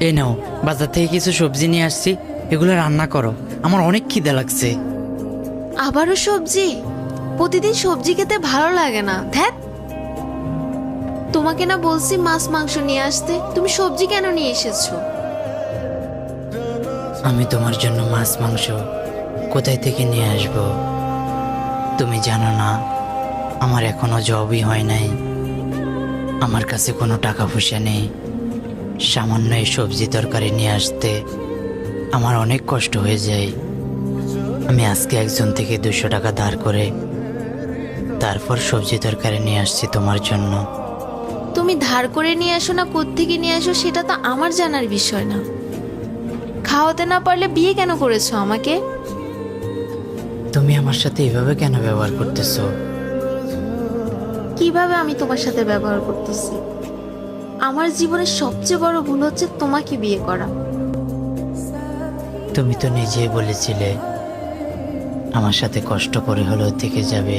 এই নাও, বাজার থেকে কিছু সবজি নিয়ে আসছি, এগুলো রান্না করো, আমার অনেক খিদে লাগছে। আবারও সবজি? প্রতিদিন সবজি খেতে ভালো লাগে না, ধ্যাত। তোমাকে না বলছি মাছ মাংস নিয়ে আসতে, তুমি সবজি কেন নিয়ে এসেছো? আমি তোমার জন্য মাছ মাংস কোথায় থেকে নিয়ে আসব? তুমি জানো না, আমার এখনো জবই হয় নাই, আমার কাছে কোনো টাকা পয়সা নেই। সামান্য এই সবজি তরকারি নিয়ে আসতে আমার অনেক কষ্ট হয়ে যায়। আমি আজকে একজন থেকে 200 টাকা ধার করে তারপর সবজি তরকারি নিয়ে আসছি তোমার জন্য। তুমি ধার করে নিয়ে আসো না কোত্থেকে নিয়ে আসো সেটা তো আমার জানার বিষয় না। খাওয়াতে না পারলে বিয়ে কেন করেছো আমাকে? তুমি আমার সাথে এভাবে কেন ব্যবহার করতেছো? কিভাবে আমি তোমার সাথে ব্যবহার করতেছি? আমার জীবনের সবচেয়ে বড় ভুল হচ্ছে তোমাকে বিয়ে করা। তুমি তো নিজেই বলেছিলে আমার সাথে কষ্ট করে হলেও থেকে যাবে।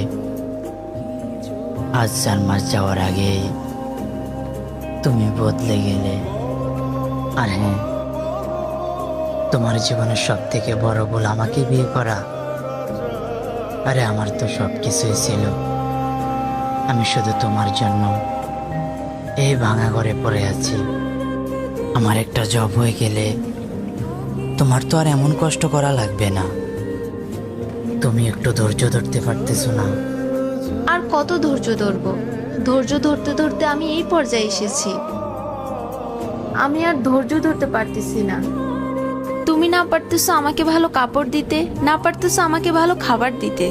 আজ 4 মাস যাওয়ার আগেই তুমি বদলে গেলে। আর হ্যাঁ, তোমার জীবনের সব থেকে বড় ভুল আমাকে বিয়ে করা। আরে আমার তো সব কিছুই ছিল, আমি শুধু তোমার জন্য এই ভাঙা ঘরে পড়ে আছি। আমার একটা জব হয়ে গেলে তোমার তো আর এমন কষ্ট করা লাগবে না। তুমি একটু ধৈর্য ধরতে পারতেছো না? আর কত ধৈর্য ধরবো? ধৈর্য ধরতে ধরতে আমি এই পর্যায়ে এসেছি। আমি আর ধৈর্য ধরতে পারতেছি না। তুমি না পারতেছো আমাকে ভালো কাপড় দিতে, না পারতেছো আমাকে ভালো খাবার দিতে।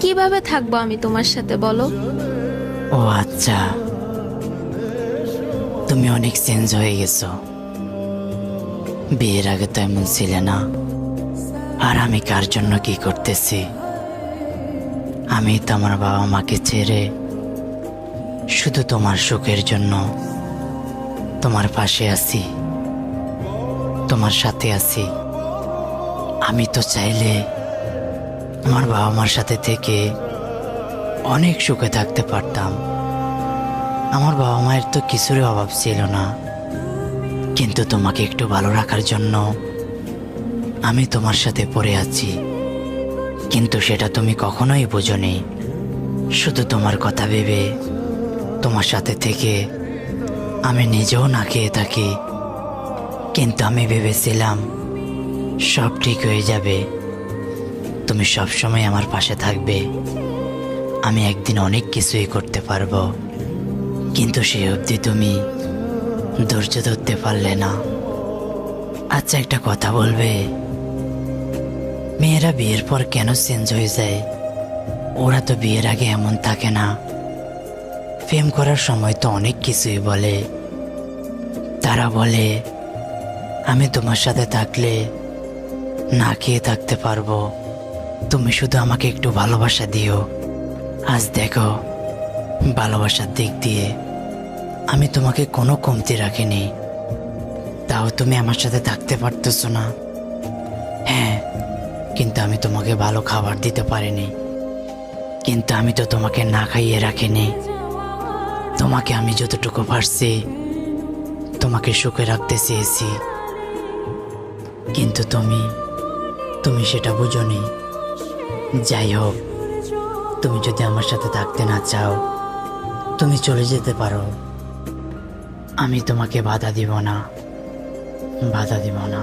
কিভাবে থাকবো আমি তোমার সাথে বলো? ও আচ্ছা, তুমি অনেক চেঞ্জ হয়ে গেছো। বিয়ের আগে তো এমন ছিলে না। আর আমি কার জন্য কি করতেছি? আমি তো আমার বাবা মাকে ছেড়ে শুধু তোমার সুখের জন্য তোমার পাশে আছি, তোমার সাথে আছি। আমি তো চাইলে আমার বাবা মার সাথে থেকে অনেক সুখে থাকতে পারতাম। আমার বাবা মায়ের তো কিছুরই অভাব ছিল না, কিন্তু তোমাকে একটু ভালো রাখার জন্য আমি তোমার সাথে পড়ে আছি। কিন্তু সেটা তুমি কখনোই বোঝোনি। শুধু তোমার কথা ভেবে তোমার সাথে থেকে আমি নিজেও না খেয়ে থাকি। কিন্তু আমি ভেবেছিলাম সব ঠিক হয়ে যাবে, তুমি সব সময় আমার পাশে থাকবে, আমি একদিন অনেক কিছুই করতে পারবো। কিন্তু সেই অবধি তুমি ধৈর্য ধরতে পারলে না। আচ্ছা, একটা কথা বলবে, মেয়েরা বিয়ের পর কেন চেঞ্জ হয়ে যায়? ওরা তো বিয়ের আগে এমন থাকে না। প্রেম করার সময় তো অনেক কিছুই বলে। তারা বলে আমি তোমার সাথে থাকলে না খেয়ে থাকতে পারবো, তুমি শুধু আমাকে একটু ভালোবাসা দিও। আজ দেখো, ভালোবাসার দিক দিয়ে আমি তোমাকে কোনো কমতি রাখিনি, তাও তুমি আমার সাথে থাকতে পারতেছো না। হ্যাঁ, কিন্তু আমি তোমাকে ভালো খাবার দিতে পারিনি, কিন্তু আমি তো তোমাকে না খাইয়ে রাখিনি। তোমাকে আমি যতটুকু পারছি তোমাকে সুখে রাখতে চেয়েছি, কিন্তু তুমি সেটা বুঝোনি। যাই হোক, তুমি যদি আমার সাথে থাকতে না চাও তুমি চলে যেতে পারো, আমি তোমাকে বাধা দিব না, বাধা দিব না।